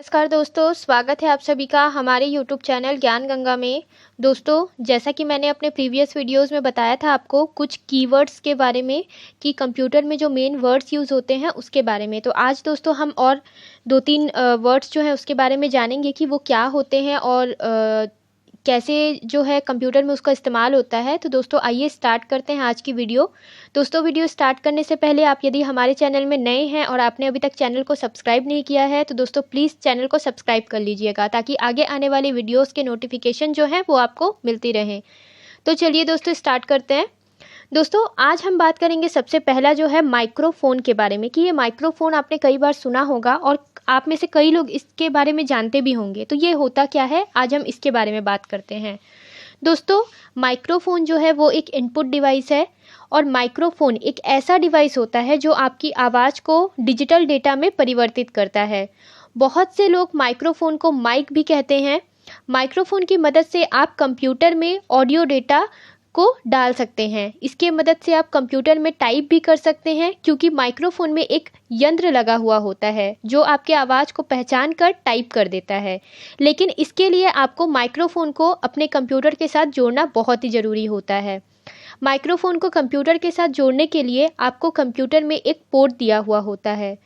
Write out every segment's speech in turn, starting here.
नमस्कार दोस्तों, स्वागत है आप सभी का हमारे यूट्यूब चैनल ज्ञान गंगा में। दोस्तों, जैसा कि मैंने अपने प्रीवियस वीडियोस में बताया था आपको कुछ कीवर्ड्स के बारे में कि कंप्यूटर में जो मेन वर्ड्स यूज़ होते हैं उसके बारे में। तो आज दोस्तों हम और 2-3 वर्ड्स जो हैं उसके बारे में जानेंगे कि वो क्या होते हैं और कैसे जो है कंप्यूटर में उसका इस्तेमाल होता है। तो दोस्तों आइए स्टार्ट करते हैं आज की वीडियो। दोस्तों वीडियो स्टार्ट करने से पहले आप यदि हमारे चैनल में नए हैं और आपने अभी तक चैनल को सब्सक्राइब नहीं किया है तो दोस्तों प्लीज़ चैनल को सब्सक्राइब कर लीजिएगा ताकि आगे आने वाली वीडियोस के नोटिफिकेशन जो हैं वो आपको मिलती रहें। तो चलिए दोस्तों स्टार्ट करते हैं। दोस्तों आज हम बात करेंगे सबसे पहला जो है माइक्रोफ़ोन के बारे में कि ये माइक्रोफ़ोन आपने कई बार सुना होगा और आप में से कई लोग इसके बारे में जानते भी होंगे। तो ये होता क्या है, आज हम इसके बारे में बात करते हैं। दोस्तों माइक्रोफ़ोन जो है वो एक इनपुट डिवाइस है और माइक्रोफ़ोन एक ऐसा डिवाइस होता है जो आपकी आवाज़ को डिजिटल डेटा में परिवर्तित करता है। बहुत से लोग माइक्रोफ़ोन को माइक भी कहते हैं। माइक्रोफ़ोन की मदद से आप कंप्यूटर में ऑडियो डेटा को डाल सकते हैं। इसके मदद से आप कंप्यूटर में टाइप भी कर सकते हैं क्योंकि माइक्रोफ़ोन में एक यंत्र लगा हुआ होता है जो आपके आवाज़ को पहचान कर टाइप कर देता है। लेकिन इसके लिए आपको माइक्रोफ़ोन को अपने कंप्यूटर के साथ जोड़ना बहुत ही ज़रूरी होता है। माइक्रोफ़ोन को कंप्यूटर के साथ जोड़ने के लिए आपको कंप्यूटर में एक पोर्ट दिया हुआ होता है।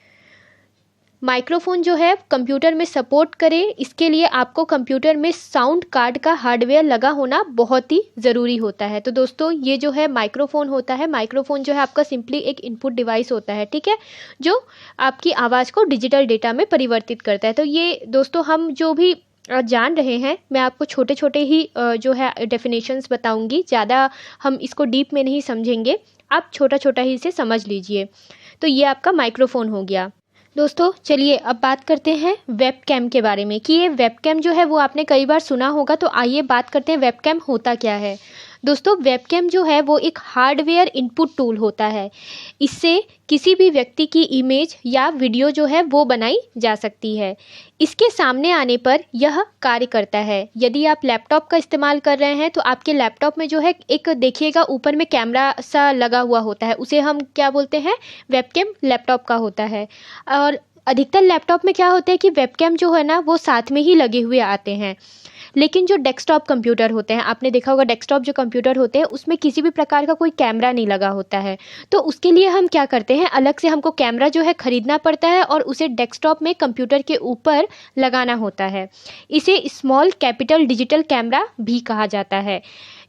माइक्रोफ़ोन जो है कंप्यूटर में सपोर्ट करे इसके लिए आपको कंप्यूटर में साउंड कार्ड का हार्डवेयर लगा होना बहुत ही ज़रूरी होता है। तो दोस्तों ये जो है माइक्रोफ़ोन होता है, माइक्रोफ़ोन जो है आपका सिंपली एक इनपुट डिवाइस होता है, ठीक है, जो आपकी आवाज़ को डिजिटल डेटा में परिवर्तित करता है। तो ये दोस्तों हम जो भी जान रहे हैं, मैं आपको छोटे छोटे ही जो है डेफिनेशंस बताऊंगी, ज़्यादा हम इसको डीप में नहीं समझेंगे, आप छोटा छोटा ही इसे समझ लीजिए। तो ये आपका माइक्रोफ़ोन हो गया। दोस्तों चलिए अब बात करते हैं वेबकैम के बारे में कि ये वेबकैम जो है वो आपने कई बार सुना होगा। तो आइए बात करते हैं वेबकैम होता क्या है। दोस्तों वेबकैम जो है वो एक हार्डवेयर इनपुट टूल होता है। इससे किसी भी व्यक्ति की इमेज या वीडियो जो है वो बनाई जा सकती है। इसके सामने आने पर यह कार्य करता है। यदि आप लैपटॉप का इस्तेमाल कर रहे हैं तो आपके लैपटॉप में जो है एक देखिएगा ऊपर में कैमरा सा लगा हुआ होता है, उसे हम क्या बोलते हैं, वेबकैम लैपटॉप का होता है। और अधिकतर लैपटॉप में क्या होता है कि वेबकैम जो है ना वो साथ में ही लगे हुए आते हैं। लेकिन जो डेस्कटॉप कंप्यूटर होते हैं, आपने देखा होगा डेस्कटॉप जो कंप्यूटर होते हैं उसमें किसी भी प्रकार का कोई कैमरा नहीं लगा होता है। तो उसके लिए हम क्या करते हैं, अलग से हमको कैमरा जो है ख़रीदना पड़ता है और उसे डेस्कटॉप में कंप्यूटर के ऊपर लगाना होता है। इसे स्मॉल कैपिटल डिजिटल कैमरा भी कहा जाता है।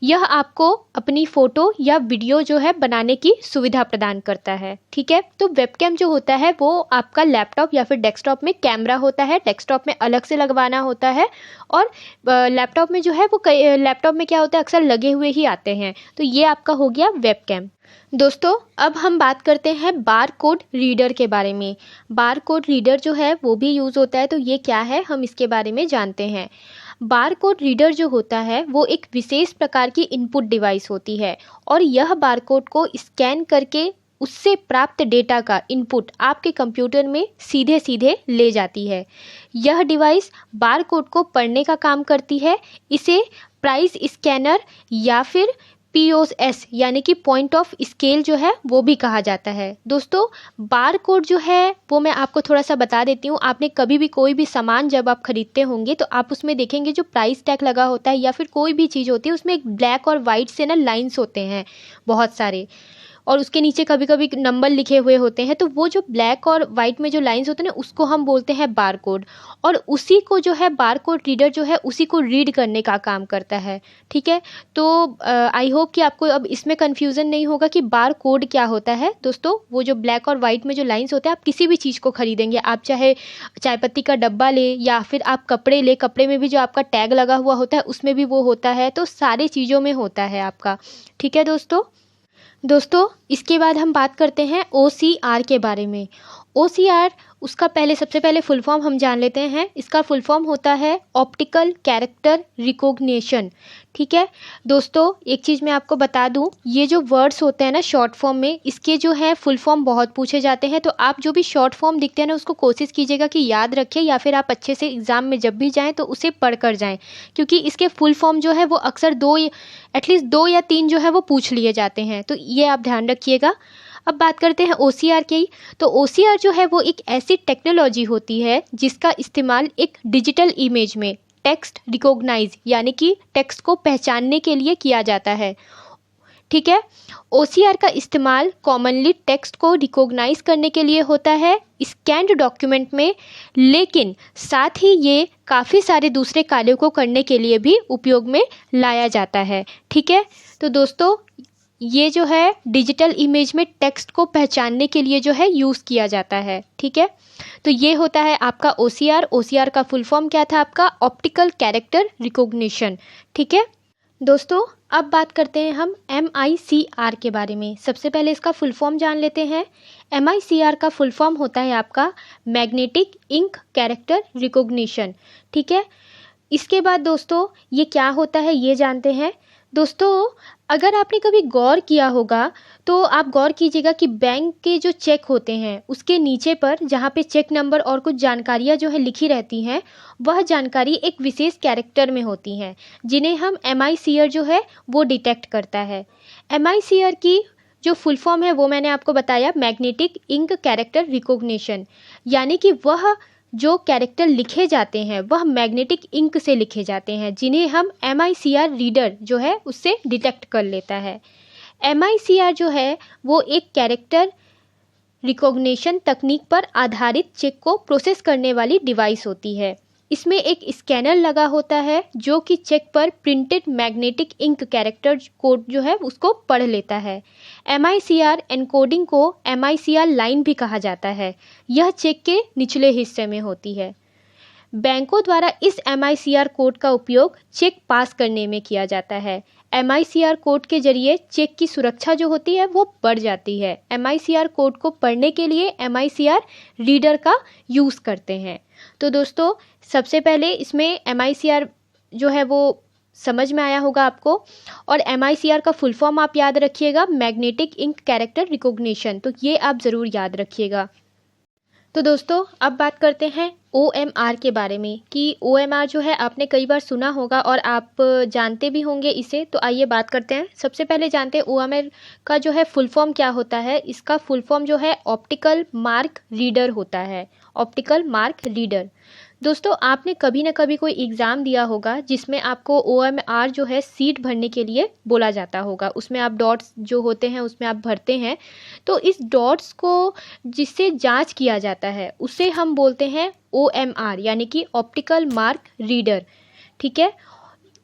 यह आपको अपनी फ़ोटो या वीडियो जो है बनाने की सुविधा प्रदान करता है, ठीक है। तो वेबकैम जो होता है वो आपका लैपटॉप या फिर डेस्कटॉप में कैमरा होता है, डेस्कटॉप में अलग से लगवाना होता है और लैपटॉप में जो है वो लैपटॉप में क्या होता है अक्सर लगे हुए ही आते हैं। तो ये आपका हो गया वेबकैम। दोस्तों अब हम बात करते हैं बार कोड रीडर के बारे में। बार कोड रीडर जो है वो भी यूज़ होता है। तो ये क्या है, हम इसके बारे में जानते हैं। बार कोड रीडर जो होता है वो एक विशेष प्रकार की इनपुट डिवाइस होती है और यह बार कोड को स्कैन करके उससे प्राप्त डेटा का इनपुट आपके कंप्यूटर में सीधे सीधे ले जाती है। यह डिवाइस बार कोड को पढ़ने का काम करती है। इसे प्राइस स्कैनर या फिर POS यानी कि पॉइंट ऑफ स्केल जो है वो भी कहा जाता है। दोस्तों बार कोड जो है वो मैं आपको थोड़ा सा बता देती हूँ। आपने कभी भी कोई भी सामान जब आप खरीदते होंगे तो आप उसमें देखेंगे जो प्राइस टैग लगा होता है या फिर कोई भी चीज़ होती है उसमें एक ब्लैक और वाइट से ना लाइन्स होते हैं बहुत सारे, और उसके नीचे कभी कभी नंबर लिखे हुए होते हैं। तो वो जो ब्लैक और वाइट में जो लाइंस होते हैं ना उसको हम बोलते हैं बार कोड, और उसी को जो है बार कोड रीडर जो है उसी को रीड करने का काम करता है, ठीक है। तो आई होप कि आपको अब इसमें कन्फ्यूज़न नहीं होगा कि बार कोड क्या होता है। दोस्तों वो जो ब्लैक और वाइट में जो लाइंस होते हैं, आप किसी भी चीज़ को खरीदेंगे, आप चाहे चाय पत्ती का डब्बा ले या फिर आप कपड़े ले, कपड़े में भी जो आपका टैग लगा हुआ होता है उसमें भी वो होता है। तो सारी चीज़ों में होता है आपका, ठीक है दोस्तों इसके बाद हम बात करते हैं OCR के बारे में। OCR उसका सबसे पहले फुल फॉर्म हम जान लेते हैं। इसका फुल फॉर्म होता है ऑप्टिकल कैरेक्टर रिकॉग्निशन, ठीक है। दोस्तों एक चीज़ मैं आपको बता दूं, ये जो वर्ड्स होते हैं ना शॉर्ट फॉर्म में, इसके जो है फुल फॉर्म बहुत पूछे जाते हैं। तो आप जो भी शॉर्ट फॉर्म दिखते हैं ना उसको कोशिश कीजिएगा कि याद रखें या फिर आप अच्छे से एग्ज़ाम में जब भी जाएँ तो उसे पढ़ कर जाएँ, क्योंकि इसके फुल फॉर्म जो है वो अक्सर एटलीस्ट 2 या 3 जो है वो पूछ लिए जाते हैं। तो ये आप ध्यान रखिएगा। अब बात करते हैं OCR की। तो OCR जो है वो एक ऐसी टेक्नोलॉजी होती है जिसका इस्तेमाल एक डिजिटल इमेज में टेक्स्ट रिकॉग्नाइज यानी कि टेक्स्ट को पहचानने के लिए किया जाता है। ठीक है, OCR का इस्तेमाल कॉमनली टेक्स्ट को रिकॉग्नाइज करने के लिए होता है स्कैन्ड डॉक्यूमेंट में, लेकिन साथ ही ये काफ़ी सारे दूसरे कार्यों को करने के लिए भी उपयोग में लाया जाता है। ठीक है, तो दोस्तों ये जो है डिजिटल इमेज में टेक्स्ट को पहचानने के लिए जो है यूज़ किया जाता है। ठीक है, तो ये होता है आपका OCR। OCR का फुल फॉर्म क्या था आपका? Optical character recognition. ठीक है दोस्तों, अब बात करते हैं हम MICR के बारे में। सबसे पहले इसका फुल फॉर्म जान लेते हैं। MICR का फुल फॉर्म होता है आपका मैग्नेटिक इंक कैरेक्टर रिकॉग्निशन। ठीक है, इसके बाद दोस्तों ये क्या होता है ये जानते हैं। दोस्तों अगर आपने कभी गौर किया होगा तो आप गौर कीजिएगा कि बैंक के जो चेक होते हैं उसके नीचे पर जहाँ पे चेक नंबर और कुछ जानकारियाँ जो है लिखी रहती हैं, वह जानकारी एक विशेष कैरेक्टर में होती हैं जिन्हें हम MICR जो है वो डिटेक्ट करता है। MICR की जो फुल फॉर्म है वो मैंने आपको बताया, मैग्नेटिक इंक कैरेक्टर रिकॉग्निशन, यानी कि वह जो कैरेक्टर लिखे जाते हैं वह मैग्नेटिक इंक से लिखे जाते हैं जिन्हें हम MICR रीडर जो है उससे डिटेक्ट कर लेता है। MICR जो है वो एक कैरेक्टर रिकॉग्निशन तकनीक पर आधारित चेक को प्रोसेस करने वाली डिवाइस होती है। इसमें एक स्कैनर लगा होता है जो कि चेक पर printed magnetic ink character code जो है उसको पढ़ लेता है। MICR एनकोडिंग को MICR लाइन भी कहा जाता है। यह चेक के निचले हिस्से में होती है। बैंकों द्वारा इस MICR कोड का उपयोग चेक पास करने में किया जाता है। MICR कोड के जरिए चेक की सुरक्षा जो होती है वो बढ़ जाती है। MICR कोड को पढ़ने के लिए MICR रीडर का यूज़ करते हैं। तो दोस्तों सबसे पहले इसमें MICR जो है वो समझ में आया होगा आपको, और MICR का फुल फॉर्म आप याद रखिएगा, मैग्नेटिक इंक कैरेक्टर रिकॉग्निशन, तो ये आप ज़रूर याद रखिएगा। तो दोस्तों अब बात करते हैं OMR के बारे में कि OMR जो है आपने कई बार सुना होगा और आप जानते भी होंगे इसे। तो आइए बात करते हैं। सबसे पहले जानते हैं OMR का जो है फुल फॉर्म क्या होता है। इसका फुल फॉर्म जो है ऑप्टिकल मार्क रीडर होता है। Optical mark reader. दोस्तों आपने कभी ना कभी कोई एग्ज़ाम दिया होगा जिसमें आपको OMR जो है सीट भरने के लिए बोला जाता होगा। उसमें आप डॉट्स जो होते हैं उसमें आप भरते हैं, तो इस डॉट्स को जिससे जांच किया जाता है उसे हम बोलते हैं OMR यानी कि ऑप्टिकल मार्क रीडर। ठीक है,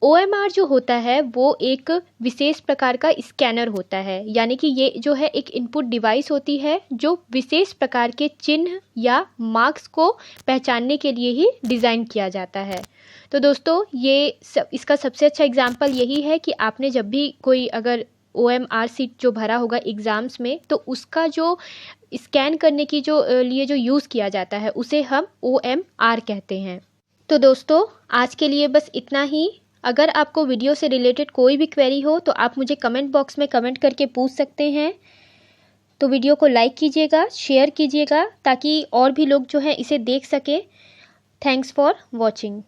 OMR जो होता है वो एक विशेष प्रकार का स्कैनर होता है, यानी कि ये जो है एक इनपुट डिवाइस होती है जो विशेष प्रकार के चिन्ह या मार्क्स को पहचानने के लिए ही डिज़ाइन किया जाता है। तो दोस्तों इसका सबसे अच्छा एग्जाम्पल यही है कि आपने जब भी कोई अगर OMR सीट जो भरा होगा एग्ज़ाम्स में, तो उसका जो स्कैन करने की जो लिए जो यूज़ किया जाता है उसे हम OMR कहते हैं। तो दोस्तों आज के लिए बस इतना ही। अगर आपको वीडियो से रिलेटेड कोई भी क्वेरी हो तो आप मुझे कमेंट बॉक्स में कमेंट करके पूछ सकते हैं। तो वीडियो को लाइक कीजिएगा, शेयर कीजिएगा ताकि और भी लोग जो हैं इसे देख सकें। Thanks for watching.